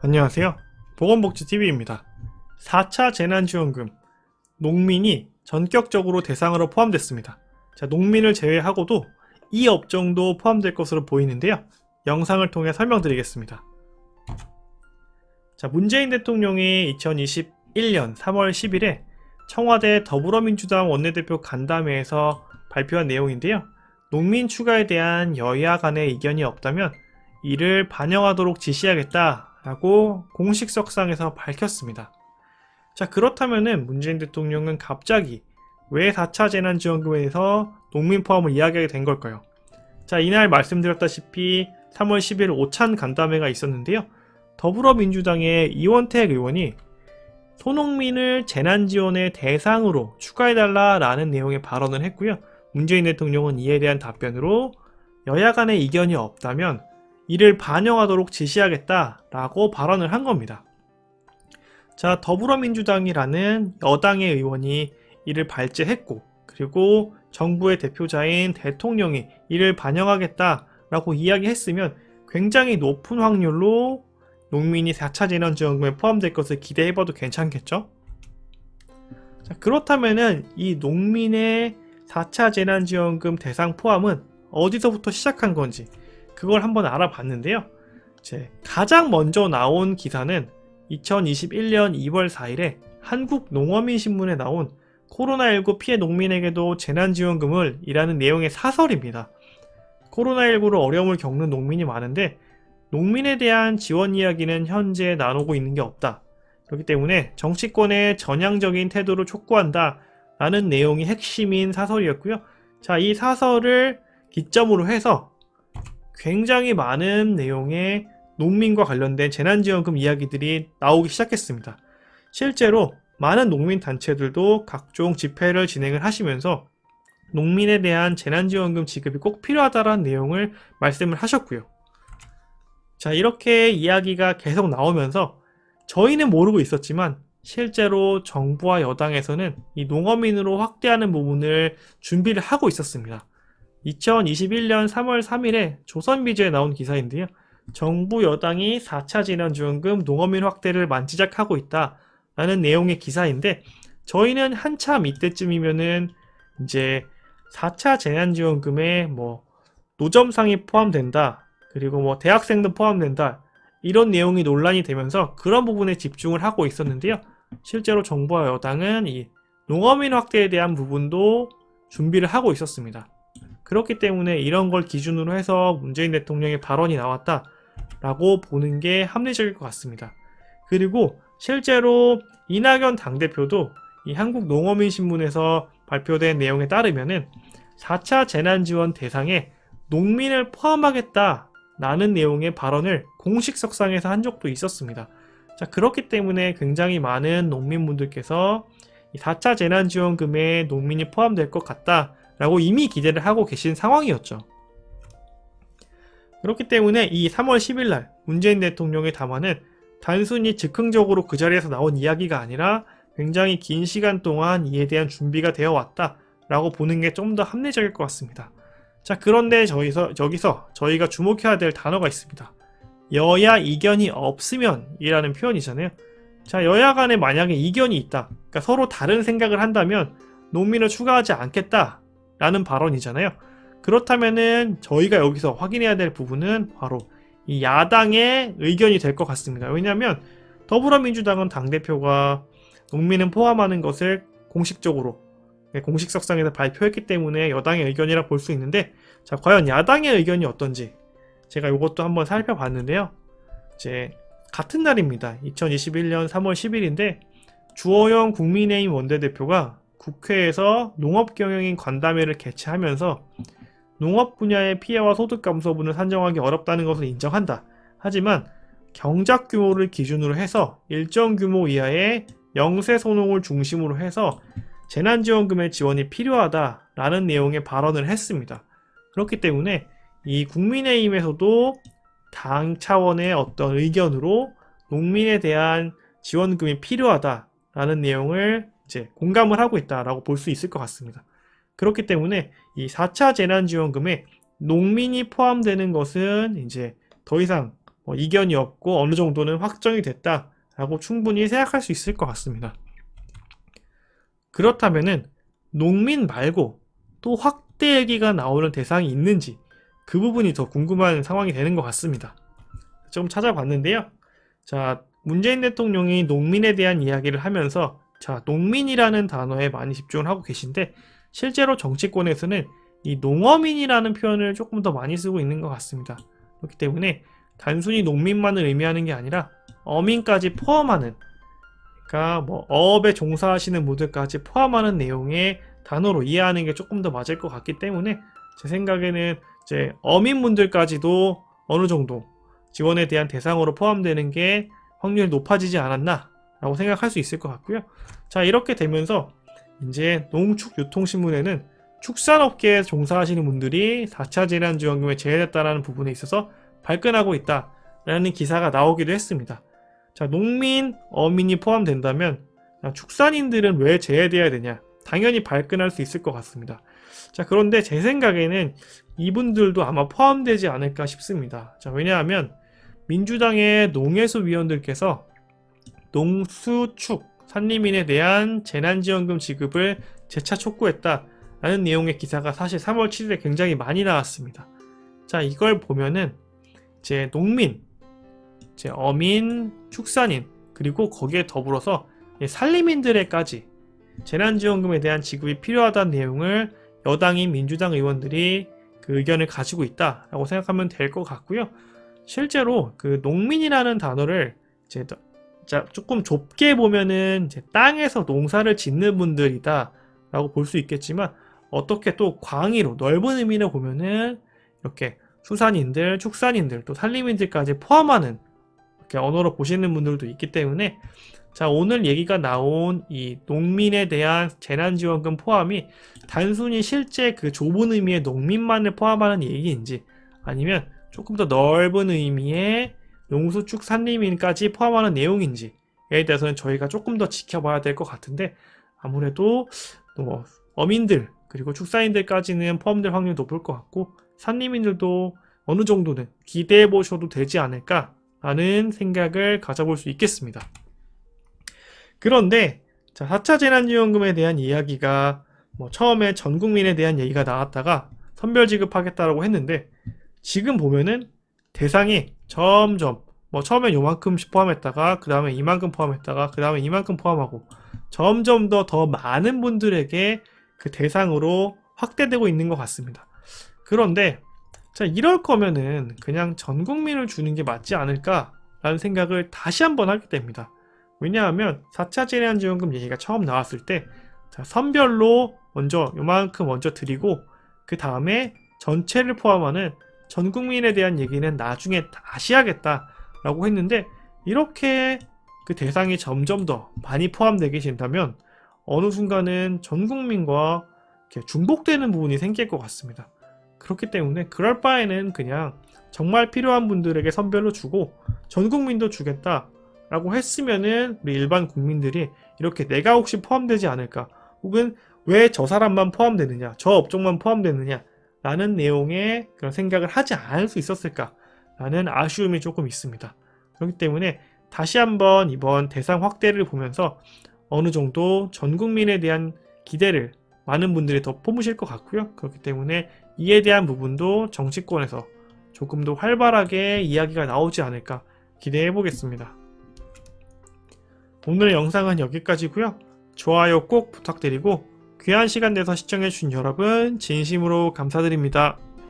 안녕하세요. 보건복지TV입니다. 4차 재난지원금, 농민이 전격적으로 대상으로 포함됐습니다. 자, 농민을 제외하고도 이 업종도 포함될 것으로 보이는데요. 영상을 통해 설명드리겠습니다. 자, 문재인 대통령이 2021년 3월 10일에 청와대 더불어민주당 원내대표 간담회에서 발표한 내용인데요. 농민 추가에 대한 여야 간의 이견이 없다면 이를 반영하도록 지시하겠다라고 공식석상에서 밝혔습니다. 자, 그렇다면은 문재인 대통령은 갑자기 왜 4차 재난지원금에 대해서 농민 포함을 이야기하게 된 걸까요? 자, 이날 말씀드렸다시피 3월 10일 오찬 간담회가 있었는데요. 더불어민주당의 이원택 의원이 소농민을 재난지원의 대상으로 추가해달라라는 내용의 발언을 했고요. 문재인 대통령은 이에 대한 답변으로 여야 간의 이견이 없다면 이를 반영하도록 지시하겠다라고 발언을 한 겁니다. 자, 더불어민주당이라는 여당의 의원이 이를 발제했고, 그리고 정부의 대표자인 대통령이 이를 반영하겠다라고 이야기했으면 굉장히 높은 확률로 농민이 4차 재난지원금에 포함될 것을 기대해봐도 괜찮겠죠? 자, 그렇다면은 이 농민의 4차 재난지원금 대상 포함은 어디서부터 시작한 건지 그걸 한번 알아봤는데요. 가장 먼저 나온 기사는 2021년 2월 4일에 한국농어민신문에 나온 코로나19 피해 농민에게도 재난지원금을 이라는 내용의 사설입니다. 코로나19로 어려움을 겪는 농민이 많은데 농민에 대한 지원 이야기는 현재 나누고 있는 게 없다. 그렇기 때문에 정치권의 전향적인 태도를 촉구한다 라는 내용이 핵심인 사설이었고요. 자, 이 사설을 기점으로 해서 굉장히 많은 내용의 농민과 관련된 재난지원금 이야기들이 나오기 시작했습니다. 실제로 많은 농민 단체들도 각종 집회를 진행을 하시면서 농민에 대한 재난지원금 지급이 꼭 필요하다라는 내용을 말씀을 하셨고요. 자, 이렇게 이야기가 계속 나오면서 저희는 모르고 있었지만 실제로 정부와 여당에서는 이 농어민으로 확대하는 부분을 준비를 하고 있었습니다. 2021년 3월 3일에 조선비주에 나온 기사인데요. 정부 여당이 4차 재난지원금 농어민 확대를 만지작하고 있다 라는 내용의 기사인데 저희는 한참 이때쯤이면은 이제 4차 재난지원금에 노점상이 포함된다, 그리고 대학생도 포함된다, 이런 내용이 논란이 되면서 그런 부분에 집중을 하고 있었는데요. 실제로 정부와 여당은 이 농어민 확대에 대한 부분도 준비를 하고 있었습니다. 그렇기 때문에 이런 걸 기준으로 해서 문재인 대통령의 발언이 나왔다라고 보는 게 합리적일 것 같습니다. 그리고 실제로 이낙연 당대표도 이 한국농어민신문에서 발표된 내용에 따르면은 4차 재난지원 대상에 농민을 포함하겠다라는 내용의 발언을 공식석상에서 한 적도 있었습니다. 자, 그렇기 때문에 굉장히 많은 농민분들께서 이 4차 재난지원금에 농민이 포함될 것 같다라고 이미 기대를 하고 계신 상황이었죠. 그렇기 때문에 이 3월 10일날 문재인 대통령의 담화는 단순히 즉흥적으로 그 자리에서 나온 이야기가 아니라 굉장히 긴 시간 동안 이에 대한 준비가 되어 왔다라고 보는 게 좀 더 합리적일 것 같습니다. 자, 그런데 여기서 저희가 주목해야 될 단어가 있습니다. 여야 이견이 없으면 이라는 표현이잖아요. 자, 여야 간에 만약에 이견이 있다, 그러니까 서로 다른 생각을 한다면 농민을 추가하지 않겠다 라는 발언이잖아요. 그렇다면은 저희가 여기서 확인해야 될 부분은 바로 이 야당의 의견이 될 것 같습니다. 왜냐하면 더불어민주당은 당대표가 농민은 포함하는 것을 공식적으로 공식석상에서 발표했기 때문에 여당의 의견이라 볼 수 있는데, 자, 과연 야당의 의견이 어떤지 제가 이것도 한번 살펴봤는데요. 같은 날입니다. 2021년 3월 10일인데 주호영 국민의힘 원내대표가 국회에서 농업경영인 간담회를 개최하면서 농업 분야의 피해와 소득 감소분을 산정하기 어렵다는 것을 인정한다. 하지만 경작 규모를 기준으로 해서 일정 규모 이하의 영세 소농을 중심으로 해서 재난지원금의 지원이 필요하다라는 내용의 발언을 했습니다. 그렇기 때문에 이 국민의힘에서도 당 차원의 어떤 의견으로 농민에 대한 지원금이 필요하다라는 내용을 공감을 하고 있다라고 볼 수 있을 것 같습니다. 그렇기 때문에 이 4차 재난지원금에 농민이 포함되는 것은 이제 더 이상 이견이 없고 어느 정도는 확정이 됐다라고 충분히 생각할 수 있을 것 같습니다. 그렇다면은 농민 말고 또 확대 얘기가 나오는 대상이 있는지 그 부분이 더 궁금한 상황이 되는 것 같습니다. 좀 찾아봤는데요. 자, 문재인 대통령이 농민에 대한 이야기를 하면서 자, 농민이라는 단어에 많이 집중을 하고 계신데 실제로 정치권에서는 이 농어민이라는 표현을 조금 더 많이 쓰고 있는 것 같습니다. 그렇기 때문에 단순히 농민만을 의미하는 게 아니라 어민까지 포함하는, 그러니까 뭐 어업에 종사하시는 분들까지 포함하는 내용의 단어로 이해하는 게 조금 더 맞을 것 같기 때문에 제 생각에는 이제 어민분들까지도 어느 정도 지원에 대한 대상으로 포함되는 게 확률이 높아지지 않았나 라고 생각할 수 있을 것 같고요. 자, 이렇게 되면서 이제 농축유통신문에는 축산업계에 종사하시는 분들이 4차 재난지원금에 제외됐다는 부분에 있어서 발끈하고 있다라는 기사가 나오기도 했습니다. 자, 농민, 어민이 포함된다면 축산인들은 왜 제외되어야 되냐? 당연히 발끈할 수 있을 것 같습니다. 자, 그런데 제 생각에는 이분들도 아마 포함되지 않을까 싶습니다. 자, 왜냐하면 민주당의 농해수 위원들께서 농수축 산림인에 대한 재난지원금 지급을 재차 촉구했다라는 내용의 기사가 사실 3월 7일에 굉장히 많이 나왔습니다. 자, 이걸 보면은 이제 농민, 이제 어민, 축산인, 그리고 거기에 더불어서 산림인들에까지 재난지원금에 대한 지급이 필요하다는 내용을 여당인 민주당 의원들이 그 의견을 가지고 있다라고 생각하면 될 것 같고요. 실제로 그 농민이라는 단어를 이제 조금 좁게 보면은 이제 땅에서 농사를 짓는 분들이다라고 볼 수 있겠지만 어떻게 또 광의로 넓은 의미로 보면은 이렇게 수산인들, 축산인들, 또 산림인들까지 포함하는 이렇게 언어로 보시는 분들도 있기 때문에 자, 오늘 얘기가 나온 이 농민에 대한 재난지원금 포함이 단순히 실제 그 좁은 의미의 농민만을 포함하는 얘기인지 아니면 조금 더 넓은 의미의 농수축 산림인까지 포함하는 내용인지에 대해서는 저희가 조금 더 지켜봐야 될 것 같은데 아무래도 뭐 어민들 그리고 축산인들까지는 포함될 확률이 높을 것 같고 산림인들도 어느 정도는 기대해 보셔도 되지 않을까라는 생각을 가져볼 수 있겠습니다. 그런데 자, 4차 재난지원금에 대한 이야기가 뭐 처음에 전 국민에 대한 얘기가 나왔다가 선별 지급하겠다라고 했는데 지금 보면은 대상이 점점 뭐 처음엔 요만큼씩 포함했다가 그 다음에 이만큼 포함했다가 그 다음에 이만큼 포함하고 점점 더 많은 분들에게 그 대상으로 확대되고 있는 것 같습니다. 그런데 자, 이럴 거면은 그냥 전 국민을 주는 게 맞지 않을까라는 생각을 다시 한번 하게 됩니다. 왜냐하면 4차 재난지원금 얘기가 처음 나왔을 때 자, 선별로 먼저 요만큼 먼저 드리고 그 다음에 전체를 포함하는 전 국민에 대한 얘기는 나중에 다시 하겠다라고 했는데 이렇게 그 대상이 점점 더 많이 포함되게 된다면 어느 순간은 전 국민과 이렇게 중복되는 부분이 생길 것 같습니다. 그렇기 때문에 그럴 바에는 그냥 정말 필요한 분들에게 선별로 주고 전 국민도 주겠다라고 했으면은 우리 일반 국민들이 이렇게 내가 혹시 포함되지 않을까 혹은 왜 저 사람만 포함되느냐 저 업종만 포함되느냐 라는 내용의 그런 생각을 하지 않을 수 있었을까 라는 아쉬움이 조금 있습니다. 그렇기 때문에 다시 한번 이번 대상 확대를 보면서 어느 정도 전 국민에 대한 기대를 많은 분들이 더 품으실 것 같고요. 그렇기 때문에 이에 대한 부분도 정치권에서 조금 더 활발하게 이야기가 나오지 않을까 기대해 보겠습니다. 오늘 영상은 여기까지고요. 좋아요 꼭 부탁드리고 귀한 시간 내서 시청해주신 여러분 진심으로 감사드립니다.